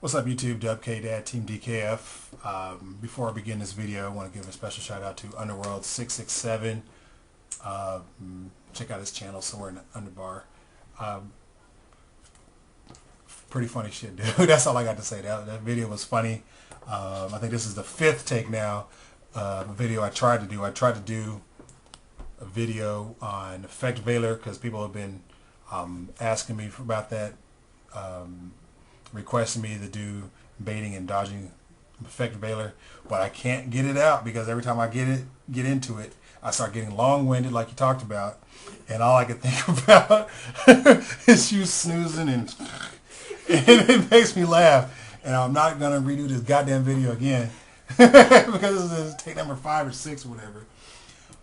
What's up YouTube, DubKDad, Team DKF. Before I begin this video, I want to give a special shout out to Underworld667. Check out his channel somewhere in the underbar. Pretty funny shit, dude. That's all I got to say. That video was funny. I think this is the fifth take now. Video I tried to do. I tried to do a video on Effect Veiler because people have been asking me about that. Requesting me to do baiting and dodging Effect Veiler, but I can't get it out because every time I get into it, I start getting long-winded like you talked about, and all I can think about is you snoozing and it makes me laugh, and I'm not gonna redo this goddamn video again because this is take number 5 or 6 or whatever.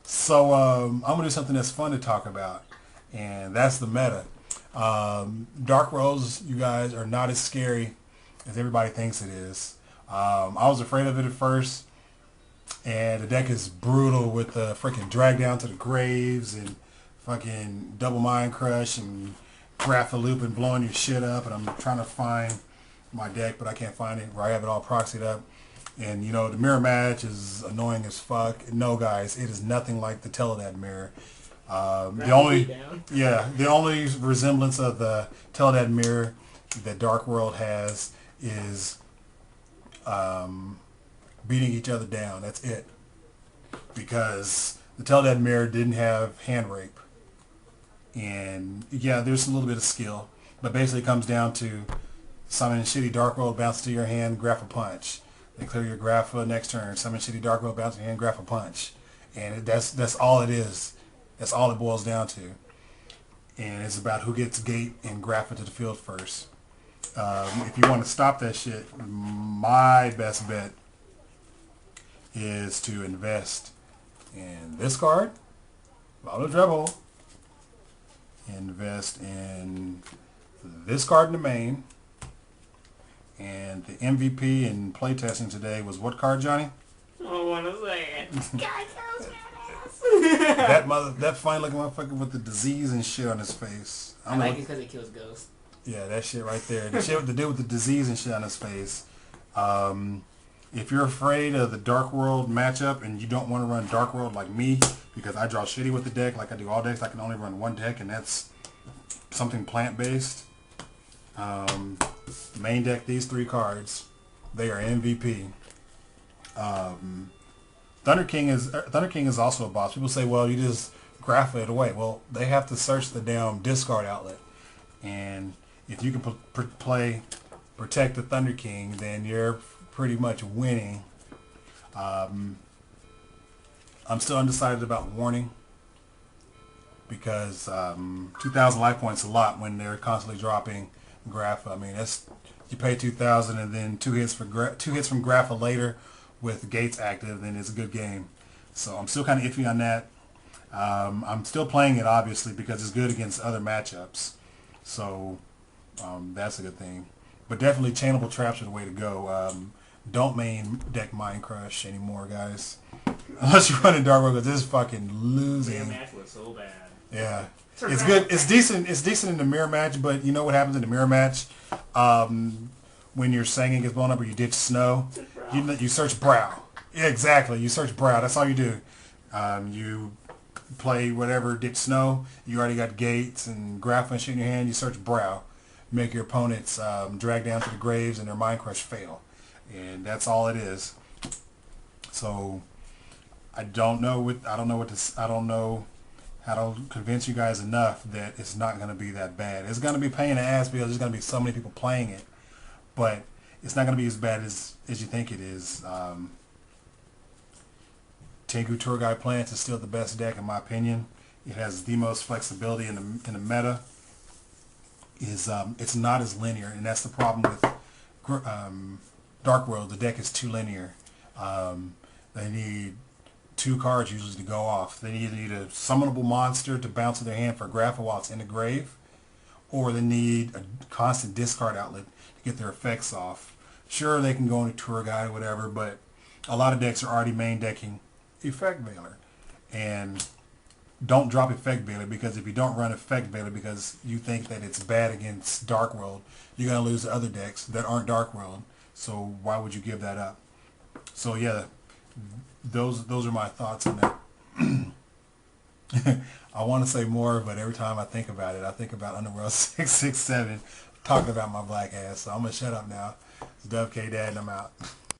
So I'm gonna do something that's fun to talk about, and that's the meta. Dark Worlds, you guys, are not as scary as everybody thinks it is. I was afraid of it at first, and the deck is brutal with the freaking drag down to the graves and fucking double mind crush and graph a loop and blowing your shit up, and I'm trying to find my deck, but I can't find it where I have it all proxied up. And you know, the mirror match is annoying as fuck. No guys, it is nothing like the Teledad mirror. The only resemblance of the Teledad mirror that Dark World has is beating each other down. That's it. Because the Teledad mirror didn't have hand rape. And yeah, there's a little bit of skill, but basically it comes down to summon shitty Dark World, bounce to your hand, graph a punch. Then clear your graph next turn. Summon shitty Dark World, bounce to your hand, graph a punch. And that's all it is. That's all it boils down to. And it's about who gets gate and graph it to the field first. If you want to stop that shit, my best bet is to invest in this card, Auto Treble, invest in this card in the main, and the MVP in playtesting today was what card, Johnny? I don't want to say it. that fine looking motherfucker with the disease and shit on his face. I like it because it kills ghosts. Yeah, that shit right there. The shit with the dude with the disease and shit on his face. If you're afraid of the Dark World matchup and you don't want to run Dark World like me, because I draw shitty with the deck, like I do all decks, I can only run one deck, and that's something plant-based. Main deck these 3 cards. They are MVP. Thunder King is also a boss. People say, well, you just graph it away. Well, they have to search the damn discard outlet, and if you can protect the Thunder King, then you're pretty much winning. I'm still undecided about Warning because 2,000 life points is a lot when they're constantly dropping Grapha. I mean, that's, you pay 2,000 and then 2 hits from Grapha later with gates active, then it's a good game. So I'm still kind of iffy on that. I'm still playing it obviously because it's good against other matchups. So that's a good thing. But definitely chainable traps are the way to go. Don't main deck Mind Crush anymore, guys. Unless you're running Dark World, because this is fucking losing. The match was so bad. Yeah. It's good. It's decent. It's decent in the mirror match, but you know what happens in the mirror match? When your Sangin gets blown up or you ditch Snow, you search Brow. Yeah, exactly. You search Brow. That's all you do. You play whatever, ditch Snow. You already got gates and graph and shit in your hand. You search Brow. Make your opponents drag down to the graves and their Mind Crush fail. And that's all it is. So I don't know how to convince you guys enough that it's not going to be that bad. It's going to be a pain in the ass because there's going to be so many people playing it, but it's not going to be as bad as you think it is. Tengu Tour Guide Plants is still the best deck in my opinion. It has the most flexibility in the meta. It's not as linear, and that's the problem with Dark World. The deck is too linear. They need 2 cards usually to go off. They either need a summonable monster to bounce to their hand for a Grapha while it's in the grave, or they need a constant discard outlet to get their effects off. Sure, they can go into Tour Guide or whatever, but a lot of decks are already main decking Effect Veiler. And don't drop Effect Baylor, because if you don't run Effect Baylor because you think that it's bad against Dark World, you're going to lose the other decks that aren't Dark World. So why would you give that up? So yeah, those are my thoughts on that. I want to say more, but every time I think about it, I think about Underworld 667 talking about my black ass. So I'm going to shut up now. It's Dove K Dad and I'm out.